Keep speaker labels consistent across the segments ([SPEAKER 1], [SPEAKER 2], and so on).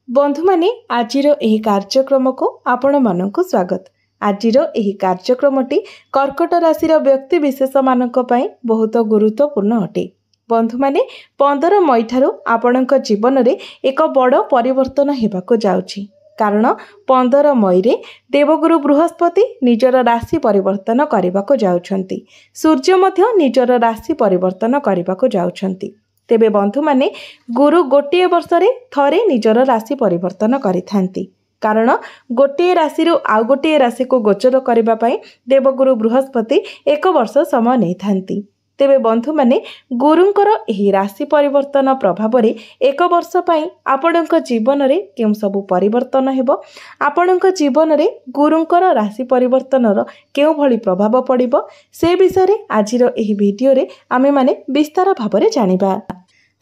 [SPEAKER 1] बंधु माने आजिर एही कार्यक्रम को आपण मानक स्वागत। आजिर एही कार्यक्रमटी कर्कट राशि व्यक्ति विशेष मानक पई बहुत गुरुत्वपूर्ण अटे। बंधु माने 15 मई ठारू आपणक जीवन रे एक बड़ परिवर्तन हेबाको जाउछि। कारण 15 मई रे देवगुरु बृहस्पति निजर राशि परिवर्तन करबाको जाउछंती। सूर्य मध्य निजर राशि परिवर्तन करबाको जाउछंती। तेबे बंधु माने गुरु गोटे वर्ष रे थरे निजर राशि परिवर्तन करिथांती। कारण गोटे राशि रु आउ गोटे राशि को गोचर करबा पई देवगुरु बृहस्पति एक वर्ष समय नै थांती। तेबे बंधु माने गुरुंकर एही राशि परिवर्तन प्रभाव रे एक वर्ष पई आपणक जीवन रे केम सब परिवर्तन हेबो, आपणक जीवन रे गुरुंकर राशि परिवर्तन रो केउ भली प्रभाव पड़िबो से विषय रे आजिर एही वीडियो रे आमे माने विस्तार भाव रे जानिबा।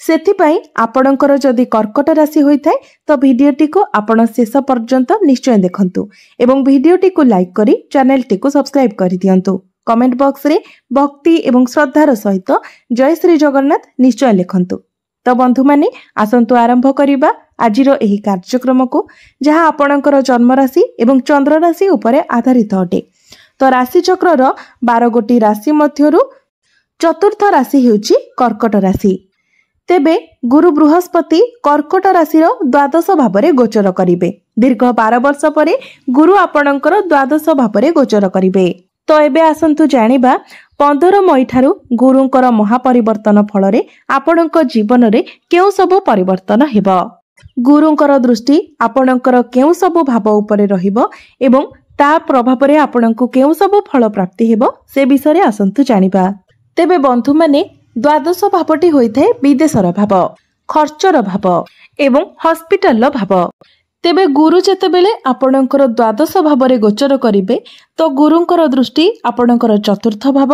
[SPEAKER 1] सेथिपाई आपणकर जदि कर्कट राशि होइथाय तो वीडियोटी को आपण शेष पर्यंत निश्चय देखंतु एवं वीडियोटी को लाइक करी चैनलटी को सब्सक्राइब करि दियंतु। कमेंट बॉक्स रे भक्ति एवं श्रद्धार सहित जय श्री जगन्नाथ निश्चय लिखंतु। तो बंधु माने आसंतु आरंभ करिबा आजिर एही कार्यक्रम को, जहां आपणकर जन्म राशि एवं चंद्र राशि उपरे आधारित अटे। तो राशि चक्र रो 12 गोटी राशि मध्यरु चतुर्थ राशि हेउची कर्कट राशि। तेबे गुरु बृहस्पति कर्कट राशि द्वादश भावरे गोचर करिवे। दीर्घ 12 वर्ष परे गुरु आपणकर द्वादश भावरे गोचर करिवे। तो एबे आसंतु जानिबा 15 मई ठारू गुरुंकर महापरिवर्तन फलरे आपणक जीवन रे केउ सब परिवर्तन हेबो। गुरुंकर दृष्टि आपणकर केउ सब भाव उपरे रहिबो एवं ता प्रभाव रे आपणक केउ सब फल प्राप्ति हेबो से विषय रे आसंतु जानिबा। तेबे बंधु माने द्वादश भावटी होइथाय विदेशर भाव, खर्चर भाव एवं हॉस्पिटल भाव। तेबे गुरु जेतेबेले आपणकर द्वादश भावरे गोचर करिवे तो गुरुंकर दृष्टि आपणकर चतुर्थ भाव,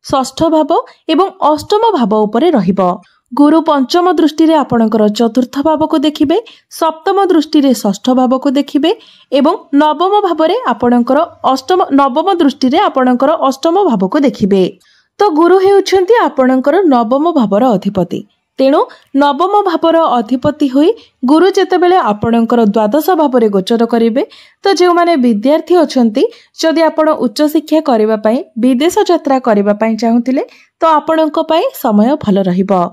[SPEAKER 1] षष्ठ भाव एवं अष्टम भाव उपरे रहिबो। गुरु पंचम दृष्टि रे आपणकर चतुर्थ भाव को देखिबे, सप्तम दृष्टि रे षष्ठ भाव को देखिबे एवं नवम भावरे आपणकर नवम दृष्टि रे आपणकर अष्टम भाव को देखिबे। तो गुरु हेउछंती आपणकर नवम भावर अधिपति। तेणु नवम भावर अधिपति होई गुरु जेतेबेले आपणकर द्वादश भावरे गोचर करिवे तो जे माने विद्यार्थी अछंती, जदि आपण उच्च शिक्षा करिबा पई विदेश यात्रा करिबा पई चाहुतिले तो आपणक पई समय भल रहिबो।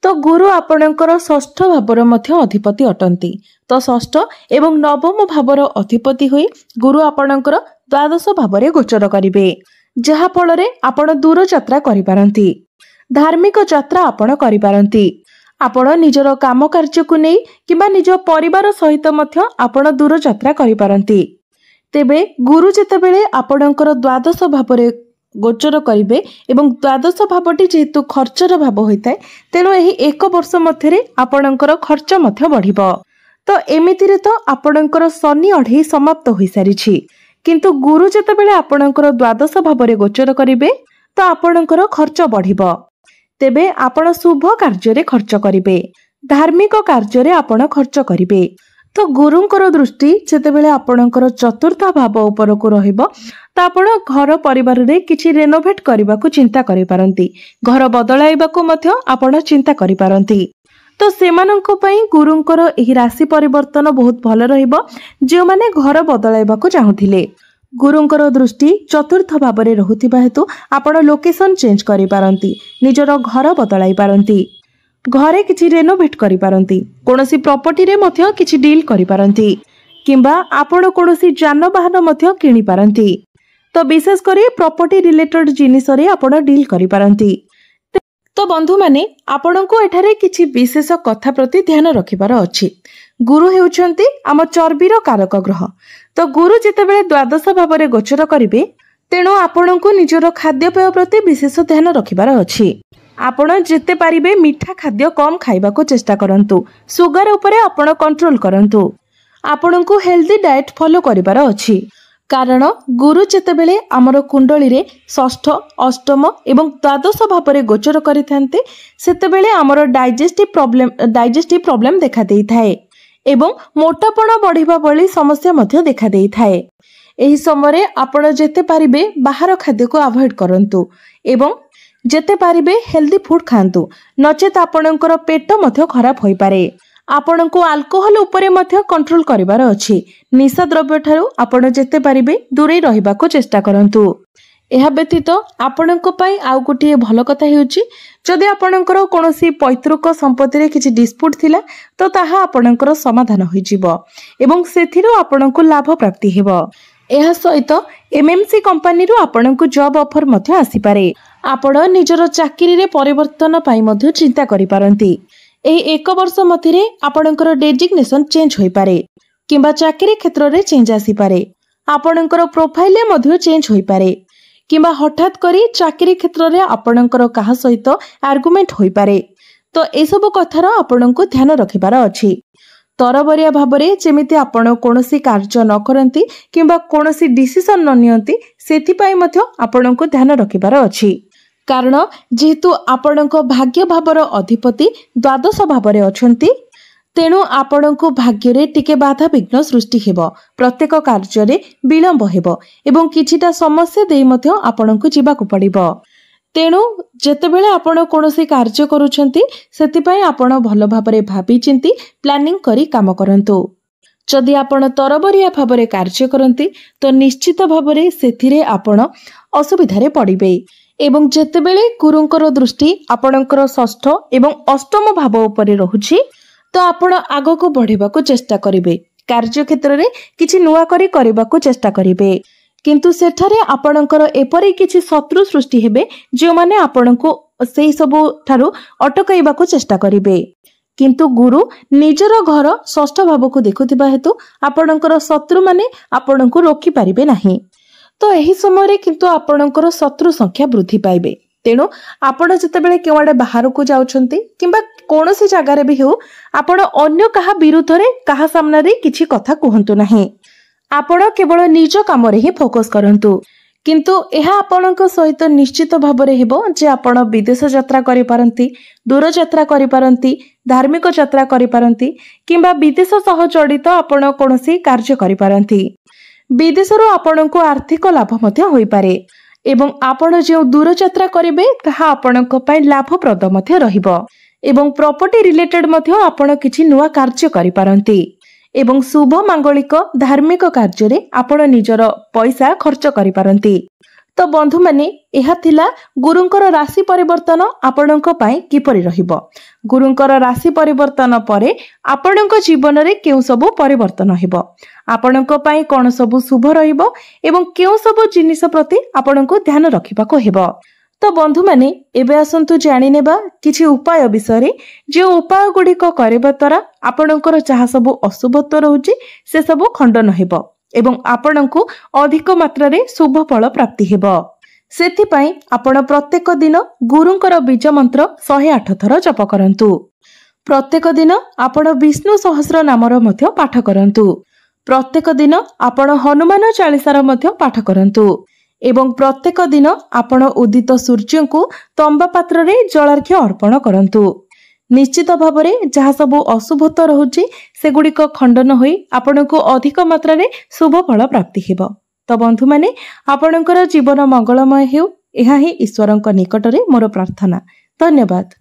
[SPEAKER 1] तो गुरु आपणकर षष्ठ भावर मध्य अधिपति अटंती। तो षष्ठ एवं नवम भावर अधिपति होई गुरु आपणकर द्वादश भावरे गोचर करिवे, जहा फलरे आपण दूर यात्रा करि पारंती, धार्मिक यात्रा आपण करि पारंती। आपण निजर काम कार्य को नै किबा निज परिवार सहित मध्य आपण दूर यात्रा करि पारंती। तेबे गुरु जेतेबेले आपणकर द्वादश भावरे गोचर करिवे एवं द्वादश भावटी जेहेतु खर्चर भाव होइताय तेणु एही एक वर्ष मध्यरे आपणकर खर्च मध्य बढ़िबो। तो एमितिरे तो आपणकर शनि अढेई समाप्त होई सारिछि, किंतु गुरु जेतेबेले आपणकर द्वादश भावरे गोचर करिवे तो आपणकर खर्च बढ़िबो। तेबे आपण शुभ कार्य रे खर्च करिवे, धार्मिक कार्य रे आपण खर्च करिवे। तो गुरुंकर दृष्टि जेतेबेले आपणकर चतुर्थ भाव उपर को रहिबो तो आपण घर परिवार रे किछि रेनोवेट करबाकू चिंता करि पारंती, घर बदलाइबाकू मध्य आपण चिंता करि पारंती। तो सेमानंको पई गुरुंकर एही राशि परिवर्तन बहुत भल रहिबो जे माने घर बदलाइबाकू चाहुथिले। गुरुंकर दृष्टि चतुर्थ भावरे रहुथिबा हेतु आपण लोकेशन चेंज करि पारंती, निजर घर बदलाई पारंती, घरे किछि रेनोवेट करि पारंती, कोनोसी प्रॉपर्टी रे मध्य किछि डील करि पारंती किंबा आपण कोनोसी जानवाहन मध्य किनि पारंती। तो विशेष करी प्रॉपर्टी रिलेटेड जिनिस रे आपण डील करि पारंती। तो बंधु माने आपणको एठारे किछि विशेष कथा प्रति ध्यान रखिबार अछि। गुरु हेउछंती आम चर्बीर कारक ग्रह। तो गुरु जेतेबेले द्वादश भावरे गोचर करिवे तेणु आपणको निजर खाद्यपेय प्रति विशेष ध्यान रखिबार अछि। आपण जेते पारिबे मीठा खाद्य कम खाइबाको चेष्टा करंतु, सुगर उपरे आपण कंट्रोल करंतु, आपणको हेल्दी डाइट फॉलो करिबार अछि। कारण गुरु जेतेबेले आमर कुंडली रे षष्ठ, अष्टम एवं द्वादश भावरे गोचर करिथान्ते सेतेबेले आमर डाइजेस्टिव प्रॉब्लम देखा देई थाए एवं मोटापण बढ़िबा भली समस्या मध्य देखा देई थाए। एही समय आपण जेते पारिबे बाहर खाद्य को अवॉइड करंतु एवं जेते पारिबे हेल्दी फूड खांतु, नचेत आपणकर पेट मध्य खराब होई पारे। आपण को अल्कोहल उपरे मध्य कंट्रोल करिवार अछि। निशा द्रव्य ठारू आपण जेते पारिबे दूरे रहिबाको चेष्टा करंतु। यह व्यतीत आपणक पई आउ गोटे भल कथा हेउची जदि आपणकर कोनोसी पैतृक संपत्ति रे किछि डिस्प्यूट थिला तो ताहा आपणकर समाधान होई जिवो एवं सेथिरो आपणको लाभ प्राप्ति हेबो। एहा सहित एमएमसी कंपनी रो आपणको जॉब ऑफर मध्य आसी पारे। आपण निजर चाकरी रे परिवर्तन पई मध्य चिंता करि पारंती। एही एक वर्ष मथिरे आपणकर डेजिग्नेशन चेंज होई पारे किंबा चाकरी क्षेत्र रे चेंज आसी पारे। आपणकर प्रोफाइल मध्य चेंज होई पारे किंबा हठात करी चाकरी क्षेत्र रे आपणकर काहा सहित आर्गुमेंट होई पारे। तो ए सब कथार आपणको ध्यान रखिबार अछि। तरबरिया भाबरे जेमिति आपण कोनोसी कार्य न करंती किंबा कोनोसी डिसिजन न नियंती सेथि पई मध्य आपणको ध्यान रखिबार अछि। कारण जेहेतु आपणको भाग्य भाबर अधिपति द्वादश भाबरे अछंती तेणु आपणको भाग्य रे टिके बाधा विघ्न सृष्टि हेबो। प्रत्येक कार्य रे विलंब हेबो एवं किछिटा समस्या देई मध्य आपणको जीवाको पड़िबो। तेणु जेतेबेले आपण कोनोसी कार्य करूछंती सेति पई आपण भलो भाबरे भाबी चिंती प्लानिंग करी काम करंतु। जदि आपण तरबरिया भाबरे कार्य करंती तो निश्चित भाबरे सेथिरे आपण असुविधा रे पड़िबे एवं जेतेबेले गुरुंकर दृष्टि आपणकर षष्ठ एवं अष्टम भाव उपरे रहुछि तो आपण आगको बढ़िबाको चेष्टा करिवे। कार्य क्षेत्र रे किछि नुवा करी करबाको चेष्टा करिवे किंतु सेठारे आपणकर एपरि किछि शत्रु सृष्टि हेबे जे माने आपणको सेही सबु ठारू अटकाइबाको चेष्टा करिवे। किंतु गुरु निजर घर षष्ठ भावको देखुथिबा हेतु आपणकर शत्रु माने आपणको रोकी पारिबे नाही। तो एही समय रे किंतु आपणकर शत्रु संख्या वृद्धि पाइबे। तेणु आपण जेतेबेले केवाडे बाहर को जाउछंती किंबा कोनोसी जगह रे भी हो आपण अन्य कहा विरुद्ध रे कहा सामना रे किछि कथा कहंतु नाही। आपण केवल निज काम रे ही फोकस करंतु। किंतु एहा आपणक सहित निश्चित भाबरे हेबो जे आपण विदेश यात्रा करि पारंती, दूर यात्रा करि पारंती, धार्मिक यात्रा करि पारंती किंबा विदेश सह जड़ित आपण कोनोसी कार्य करि पारंती। विदेशरो आपणको आर्थिक लाभ मध्य होई पारे एवं आपण जे दूर यात्रा करिवे ताहा आपणक पई लाभप्रद मध्य रहिबो एवं प्रॉपर्टी रिलेटेड मध्य आपण किछि नुवा कार्य करि पारंती एवं शुभ मांगलिक धार्मिक कार्य रे आपण निजर पैसा खर्च करि पारंती। तो बंधु माने एहा थिला गुरुंकर राशि परिवर्तन आपणक पई किपरि रहिबो। गुरुंकर राशि परिवर्तन परे आपणक जीवन रे केउ सबु परिवर्तन हेबो, आपणक पई कोन सबु शुभ रहिबो एवं केउ सबु जिनिस प्रति आपणक ध्यान रखिबाको हेबो। तो बंधु माने एबे आसंतु जानि नेबा किछि उपाय विषय रे जे उपाय गुडी को करबा तरा आपणकर जहा सबु अशुभत्व रहउची से सबु खंडन हेबो एवं आपणको अधिक मात्रा रे शुभ फल प्राप्ति हेबो। सेथि पई आपण प्रत्येक दिन गुरुंकर बीज मंत्र 108 थर जप करंतु। प्रत्येक दिन आपण विष्णु सहस्र नामर मध्य पाठ करंतु। प्रत्येक दिन आपण हनुमान चालीसार मध्य पाठ करंतु एवं प्रत्येक दिन आपण उदित सूर्य को तंबा पात्र रे जलार्घ्य अर्पण करंतु। निश्चित भाबरे जहा सबु अशुभत्व रहुची सेगुड़िक खंडन होई आपनको अधिक मात्रा रे शुभ फल प्राप्ति हेबो। तो बंधु माने आपणकर जीवन मंगलमय हेउ एहा ही ईश्वरंक निकटरे मोर प्रार्थना। धन्यवाद।